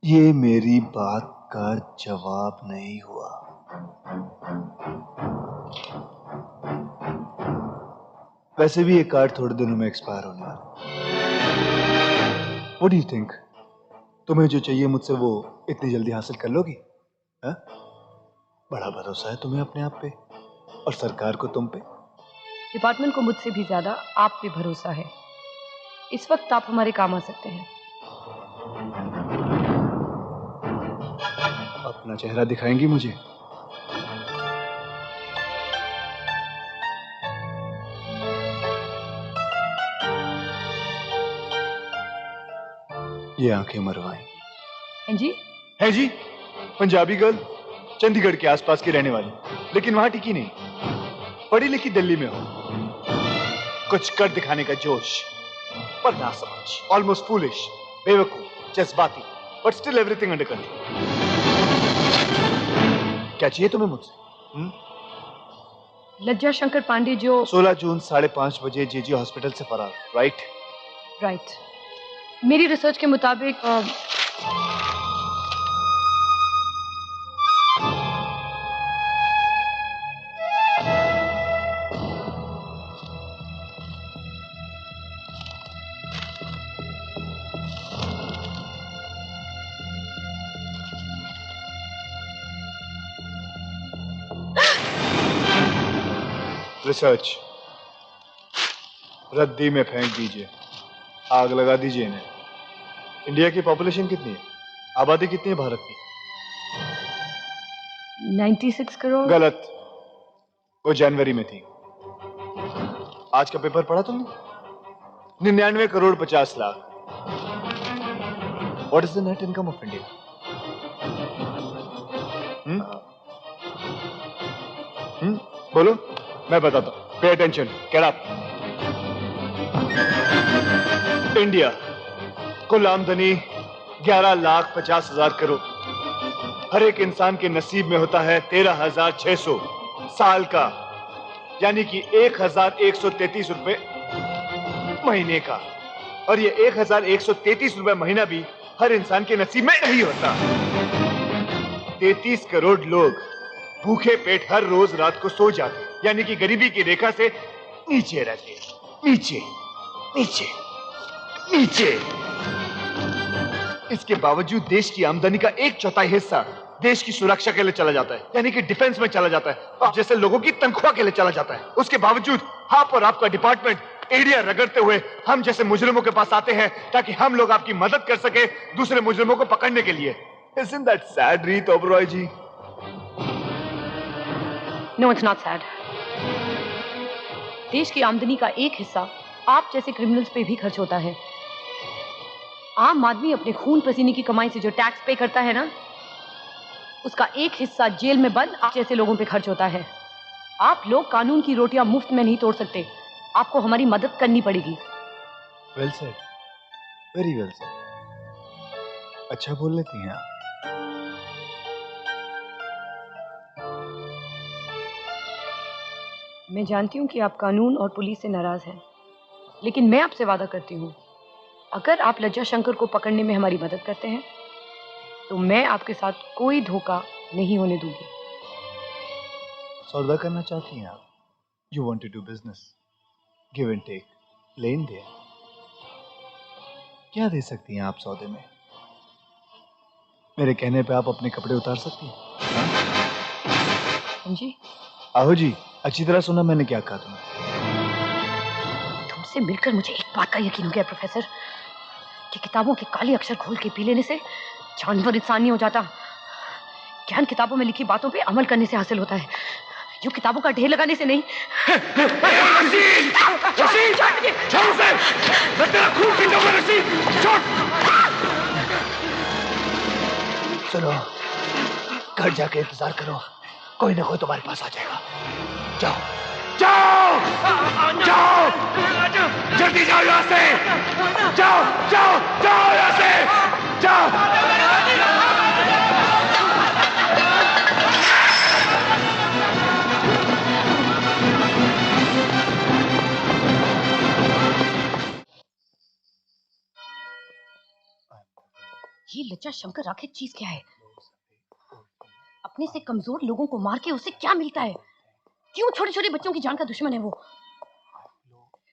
ये मेरी बात का जवाब नहीं हुआ। वैसे भी ये कार्ड थोड़े दिनों में एक्सपायर होने वाला है। What do you think? तुम्हें जो चाहिए मुझसे वो इतनी जल्दी हासिल कर लोगी? हाँ? बड़ा भरोसा है तुम्हें अपने आप पे और सरकार को तुम पे। डिपार्टमेंट को मुझसे भी ज्यादा आप पे भरोसा है। इस वक्त आप हमारे काम आ सकते हैं। अपना चेहरा दिखाएंगी मुझे? ये आंखें मरवाएंगी। हैं जी? है जी, पंजाबी गर्ल, चंडीगढ़ के आसपास की रहने वाली, लेकिन वहां टिकी नहीं। पढ़ी लिखी दिल्ली में हो, कुछ कर दिखाने का जोश, पर ना समझ, ऑलमोस्ट फूलिश, बेवकूफ, जज्बाती, but still everything under control. क्या चाहिए तुम्हें मुझसे? लज्जा शंकर पांडे जो 16 जून 5:30 बजे जेजी हॉस्पिटल से फरार, राइट? राइट। मेरी रिसर्च के मुताबिक रिसर्च रद्दी में फेंक दीजिए, आग लगा दीजिए इन्हें। इंडिया की पॉपुलेशन कितनी है? आबादी कितनी है भारत की? 96 करोड़। गलत, वो जनवरी में थी। आज का पेपर पढ़ा तुमने? 99 crore 50 lakh. What is the net income of India? बोलो, मैं बताता हूं। Pay attention, get up. India कुल आमदनी 11,50,000 करोड़। हर एक इंसान के नसीब में होता है 13,600 साल का, यानी कि 1,133 रुपए महीने का। और ये 1,133 रुपए महीना भी हर इंसान के नसीब में नहीं होता। 33 करोड़ लोग भूखे पेट हर रोज रात को सो जाते, यानी कि गरीबी की रेखा से नीचे रहते। नीचे नीचे नीचे। इसके बावजूद देश की आमदनी का 1/4 हिस्सा देश की सुरक्षा के लिए चला जाता है, यानी कि डिफेंस में चला जाता है, और जैसे लोगों की तनख्वाह के लिए चला जाता है। उसके बावजूद आप और आपका डिपार्टमेंट एरिया रगड़ते हुए हम जैसे मुजरिमों के पास आते हैं ताकि हम लोग आपकी मदद कर सके दूसरे मुजरिमों को पकड़ने के लिए। Isn't that sad, Reet Oberoi ji? No, it's not sad. देश की आमदनी का एक हिस्सा आप जैसे क्रिमिनल्स पे भी खर्च होता है। आम आदमी अपने खून पसीने की कमाई से जो टैक्स पे करता है ना, उसका एक हिस्सा जेल में बंद आप जैसे लोगों पे खर्च होता है। आप लोग कानून की रोटियां मुफ्त में नहीं तोड़ सकते, आपको हमारी मदद करनी पड़ेगी। Well said, very well said. अच्छा बोल लेती हैं आप। मैं जानती हूँ कि आप कानून और पुलिस से नाराज हैं, लेकिन मैं आपसे वादा करती हूँ, अगर आप लज्जा शंकर को पकड़ने में हमारी मदद करते हैं तो मैं आपके साथ कोई धोखा नहीं होने दूंगी। सौदा करना चाहती हैं आप? You want to do business, give and take, लेन देन। क्या दे सकती हैं आप सौदे में? मेरे कहने पे आप अपने कपड़े उतार सकती हैं? हाँ जी। आहो जी, अच्छी तरह सुना मैंने क्या कहा तुम्हें। तुमसे मिलकर मुझे एक बात का यकीन हो गया प्रोफेसर, कि किताबों के काले अक्षर खोल के पी लेने से जानवर इंसान नहीं हो जाता। ज्ञान किताबों में लिखी बातों पे अमल करने से हासिल होता है, जो किताबों का ढेर लगाने से नहीं। रशीद! रशीद! छोड़ उसे! मैं तेरा खून पीऊंगा, रशीद! छोड़! सुनो, घर जाके इंतजार करो, कोई ना कोई तुम्हारे पास आ जाएगा। जाओ, जाओ, जाओ, जल्दी जाओ यहाँ से! जाओ, जाओ, जाओ यहाँ से! जाओ! ये लज्जा शंकर आखिर चीज क्या है? अपने से कमजोर लोगों को मार के उसे क्या मिलता है? क्यों छोटे छोटे बच्चों की जान का दुश्मन है वो?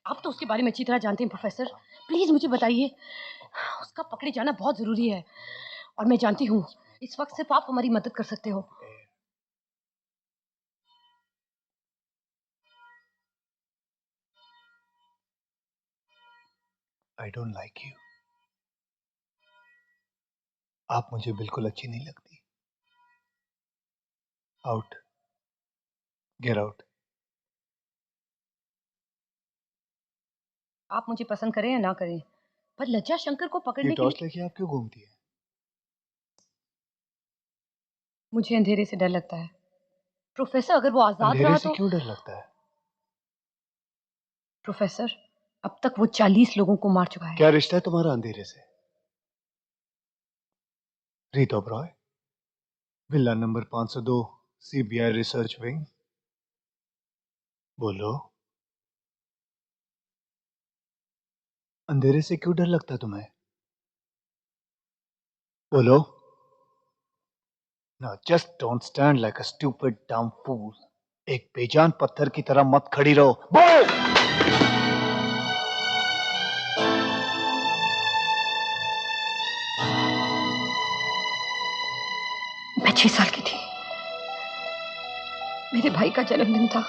आप तो उसके बारे में अच्छी तरह जानते हैं प्रोफेसर, प्लीज मुझे बताइए। उसका पकड़े जाना बहुत जरूरी है और मैं जानती हूँ इस वक्त सिर्फ आप हमारी मदद कर सकते हो। I don't like you. आप मुझे बिल्कुल अच्छी नहीं लगती। Out, get out. आप मुझे पसंद करें या ना करें, पर लज्जा शंकर को ये पकड़ने के टॉर्च लिए लेके आप क्यों घूमती है? मुझे अंधेरे से डर लगता है प्रोफेसर। अगर वो आजाद अंधेरे रहा से तो क्यों डर लगता है? प्रोफेसर, अब तक वो 40 लोगों को मार चुका है। क्या रिश्ता है तुम्हारा अंधेरे से? Rita Oberoi, villa number 502, CBI research wing. बोलो, अंधेरे से क्यों डर लगता तुम्हें? बोलो। Now just don't stand like a stupid dumb fool. एक बेजान पत्थर की तरह मत खड़ी रहो। बोल! मैं 6 साल की थी, मेरे भाई का जन्मदिन था।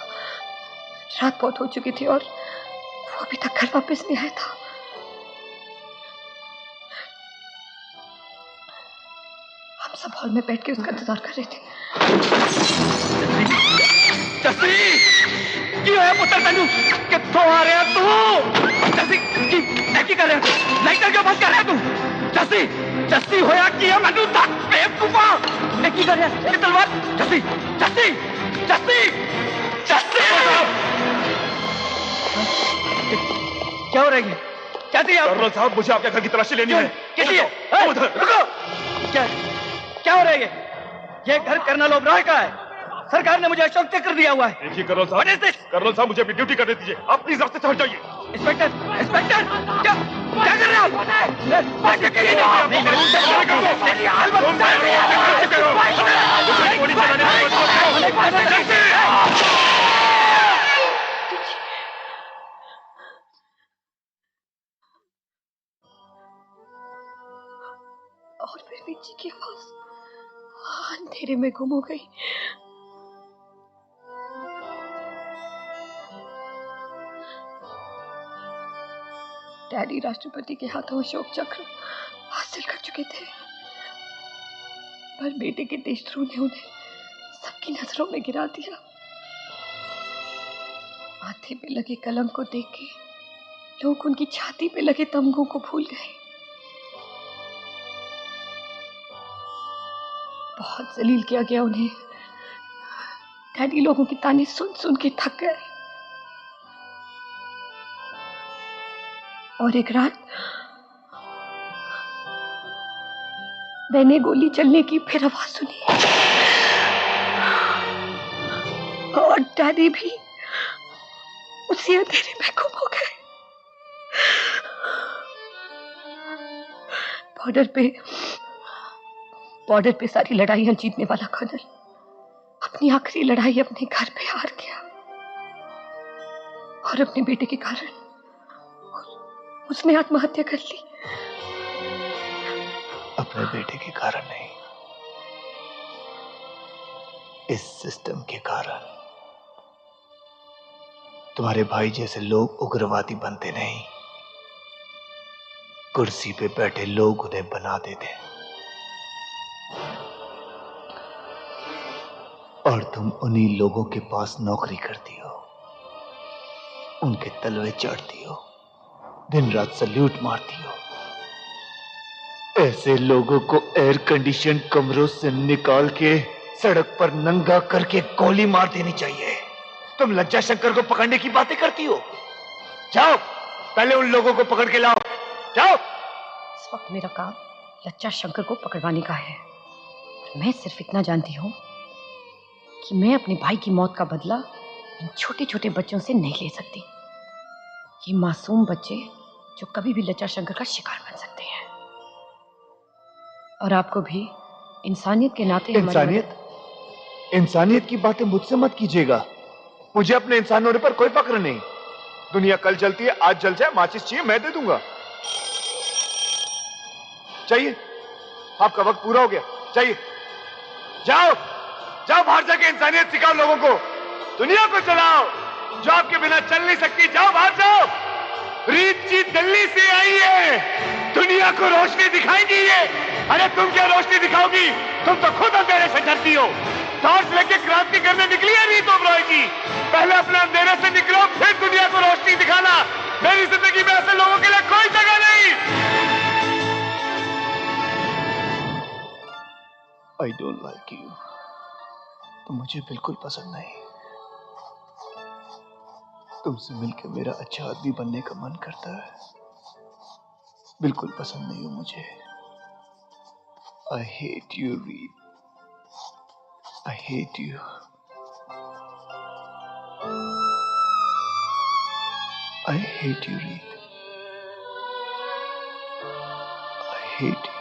रात बहुत हो चुकी थी और वो अभी तक घर वापस नहीं आया था। हम सब हॉल में बैठ के उसका इंतजार कर रहे थे। जस्सी की होया पुत्र तनु कित्थों आ रहा तू? जस्सी की कर रहा तू? लाइटर क्यों बंद कर रहा तू? जस्सी जस्सी होया की है मैनू दस बेवकूफा की कर रहा है तलवार? जस्सी जस्सी जस्सी जस्सी क्या हो रही है? क्या थी आप? कर्नल साहब, मुझे आपके घर की तलाशी लेनी है। किसी रुको, क्या क्या हो रहा है ये घर कर्नल ओबरॉय का है। सरकार ने मुझे अशोक चक्र दिया हुआ है। देखिए कर्नल साहब, मुझे अपनी ड्यूटी करने दीजिए। आप प्लीज रास्ते से हट जाइए। इंस्पेक्टर इंस्पेक्टर क्या क्या कर रहे हो आप? और फिर बीची की आवाज अंधेरे में गुम हो गई। डैडी राष्ट्रपति के हाथों अशोक चक्र हासिल कर चुके थे, पर बेटे के देशद्रोह ने उन्हें सबकी नजरों में गिरा दिया। माथे पे लगे कलंक को देख के लोग उनकी छाती पे लगे तमगों को भूल गए। बहुत जलील किया गया उन्हें। डैडी लोगों की ताने सुन सुन के थक गए। और एक रात मैंने गोली चलने की फिर आवाज सुनी और डैडी भी उसी अंधेरे में गुम हो गए। बॉर्डर पे सारी लड़ाइयां जीतने वाला कर्नल अपनी आखिरी लड़ाई अपने घर पे हार गया और अपने बेटे के कारण उसने आत्महत्या कर ली। अपने बेटे के कारण नहीं, इस सिस्टम के कारण। तुम्हारे भाई जैसे लोग उग्रवादी बनते नहीं, कुर्सी पे बैठे लोग उन्हें बना देते हैं। और तुम उन्हीं लोगों के पास नौकरी करती हो, उनके तलवे चढ़ती हो, दिन रात सल्यूट मारती हो। ऐसे लोगों को एयर कंडीशन कमरों से निकाल के सड़क पर नंगा करके गोली मार देनी चाहिए। तुम लज्जा शंकर को पकड़ने की बातें करती हो। जाओ, पहले उन लोगों को पकड़ के लाओ। जाओ। इस वक्त मेरा काम लज्जा शंकर को पकड़वाने का है। मैं सिर्फ इतना जानती हूँ कि मैं अपने भाई की मौत का बदला इन छोटे छोटे बच्चों से नहीं ले सकती। ये मासूम बच्चे जो कभी भी लज्जा शंकर का शिकार बन सकते हैं। और आपको भी इंसानियत के नाते हमारी इंसानियत? इंसानियत की बातें मुझसे मत कीजिएगा। मुझे अपने इंसान होने पर कोई फक्र नहीं। दुनिया कल चलती है, आज जल जाए, माचिस चाहिए मैं दे दूंगा। चाहिए? आपका वक्त पूरा हो गया। चाहिए? जाओ जाओ, बाहर जाके इंसानियत सिखाओ लोगों को, दुनिया को चलाओ जो आपके बिना चल नहीं सकती। जाओ बाहर जाओ। रीत जी दिल्ली से आई है, दुनिया को रोशनी दिखाएगी ये। अरे तुम क्या रोशनी दिखाओगी, तुम तो खुद अंधेरे से डरती हो। टॉर्च लेके क्रांति करने निकली है रीत ओबरॉय जी। पहले अपने अंधेरे से निकलो, फिर दुनिया को रोशनी दिखाना। मेरी जिंदगी में ऐसे लोगों के लिए कोई जगह नहीं। I don't like you. तुम मुझे बिल्कुल पसंद नहीं। तुमसे मिलकर मेरा अच्छा आदमी बनने का मन करता है। बिल्कुल पसंद नहीं हो मुझे। आई हेट यू रीत। I hate you. I hate you, Reed. I hate you.